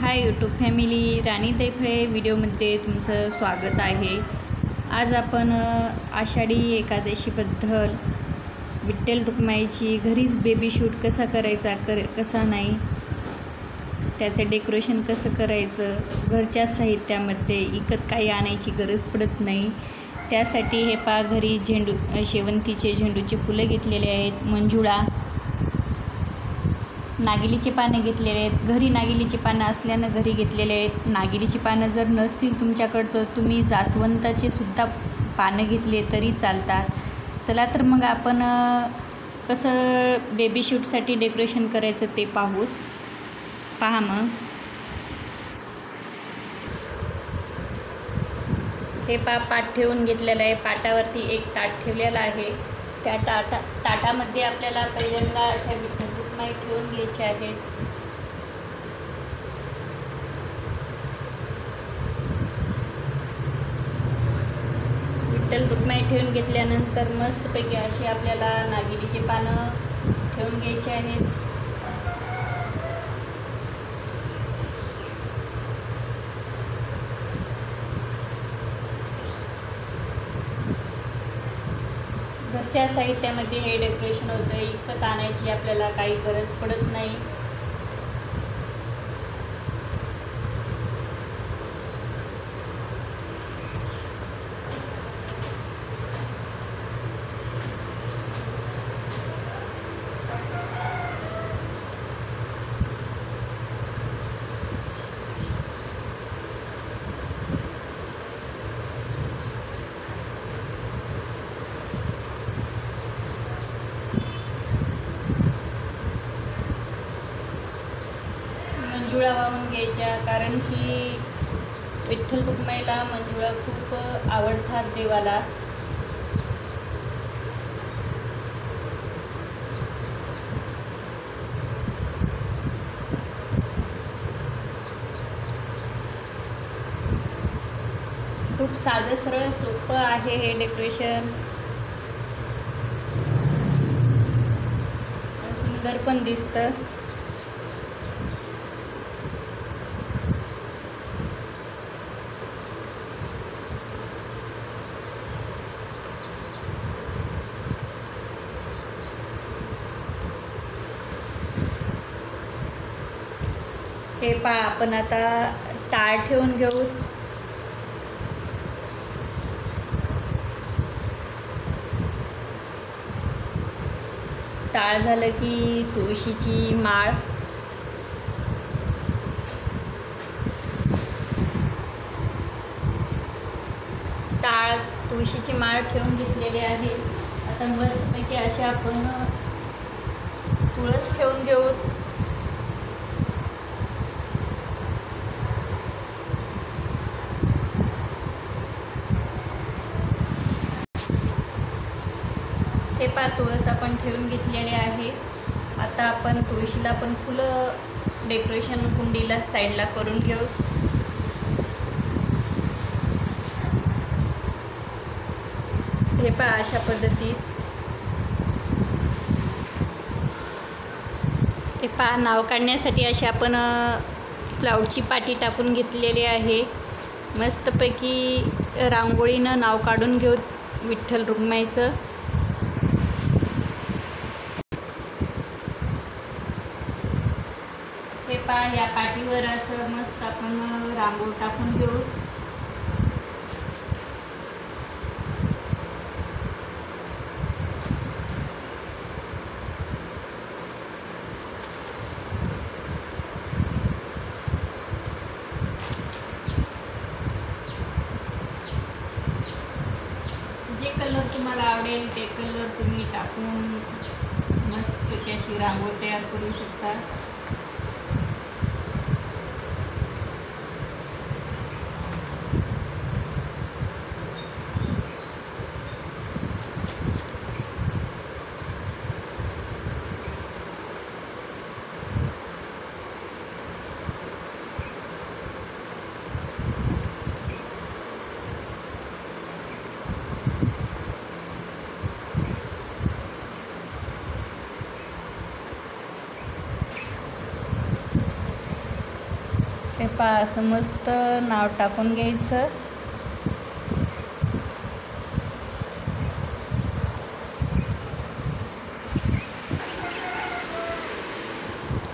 Hi YouTube family, राणी दैफळे व्हिडिओमध्ये तुमचं स्वागत आहे। आज आपण आषाढी एकादशीबद्दल विठ्ठल रुक्माईची घरीच बेबी शूट कसा करायचा कसा नाही, त्याचं डेकोरेशन कसं करायचं, घरच्या साहित्यामध्ये विकत काही आणायची गरज पडत नाही। त्यासाठी हे पा घरी शेवंतीचे झेंडूचे फुलं घेतलेले आहेत, मंजुळा, नागिलीचे पानं घेतलेले आहेत। घरी नागिलीची पानं असल्यानं घरी घेतलेले आहेत। नागिलीची पानं जर नसतील तुमच्याकडं तर तुम्ही जास्वंदाचे सुद्धा पानं घेतले तरी चालतात। चला तर मग आपण कसं बेबी शूटसाठी डेकोरेशन करायचं ते पहा। मग हे पाट ठेवून घेतलेलं आहे। पाटावरती एक ताट ठेवलेलं आहे। त्या ताटामध्ये आपल्याला पहिल्यांदा अशा विठ्ठल रुक्माई ठेवून घ्यायचे आहेत। विठ्ठल रुक्माई ठेवून घेतल्यानंतर मस्तपैकी अशी आपल्याला नागिलीची पानं ठेवून घ्यायची आहेत। घरच्या साहित्यामध्ये हे डेकोरेशन होतं, विकत आणायची आपल्याला काही गरज पडत नाही। मंजुळा वाहून घ्यायच्या, कारण की विठ्ठल रुक्माईला मंजुळा खूप आवडतात देवाला। खूप साधं सरळ सोपं आहे हे डेकोरेशन, सुंदर पण दिसतं। हे पहा, आपण आता टाळ ठेवून घेऊ। टाळ झालं की तुळशीची माळ, टाळ तुळशीची माळ ठेवून घेतलेली आहे। आता मस्तपैकी अशा आपण तुळस ठेवून घेऊ। हे पा तुळस आपण ठेवून घेतलेले आहे। आता आपण तुळशीला पण फुलं डेकोरेशन कुंडीला साईडला करून घेऊ। हे पा अशा पद्धतीत हे पा नाव काढण्यासाठी अशी आपण क्लाउडची पाटी टाकून घेतलेली आहे। मस्तपैकी रांगोळीनं नाव काढून घेऊ विठ्ठल रुक्माईचं। हे पा या पाटीवर असं मस्त आपण रांगोळी टाकून घेऊ। जे कलर तुम्हाला आवडेल ते कलर तुम्ही टाकून मस्तपैकी अशी रांगोळी तयार करू शकता। हे पहा, असं मस्त नाव टाकून घ्यायचं.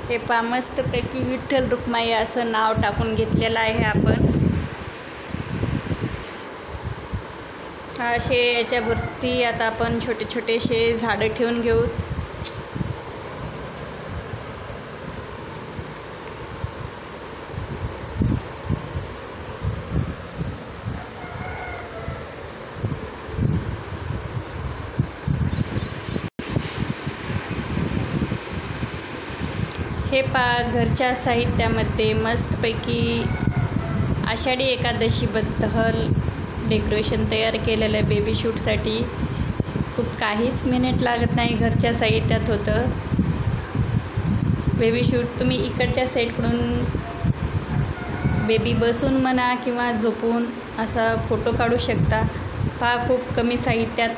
हे पहा, मस्तपैकी विठ्ठल रुक्माई असं नाव टाकून घेतलेलं आहे आपण. असे याच्यावरती आता आपण छोटे छोटेसे झाडं ठेवून घेऊ. हे पहा, घरच्या साहित्यामध्ये मस्तपैकी आषाढी एकादशीबद्दल डेकोरेशन तयार केलेलं आहे. बेबी शूटसाठी खूप काहीच मिनिट लागत नाही, घरच्या साहित्यात होतं. बेबी शूट तुम्ही इकडच्या साईडकडून बेबी बसून म्हणा किंवा झोपून असा फोटो काढू शकता. पहा, खूप कमी साहित्यात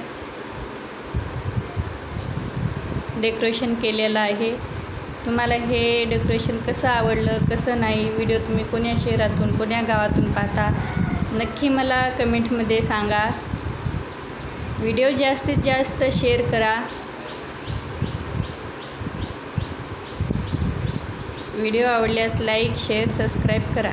डेकोरेशन केलेलं आहे. तुम्हाला हे डेकोरेशन कसं आवडलं, कसं नाही, व्हिडिओ तुम्ही कोण्या शहरातून कोण्या गावातून पाहता, नक्की मला कमेंटमध्ये सांगा. व्हिडिओ जास्तीत जास्त शेअर करा. व्हिडिओ आवडल्यास लाईक, शेअर, सबस्क्राईब करा.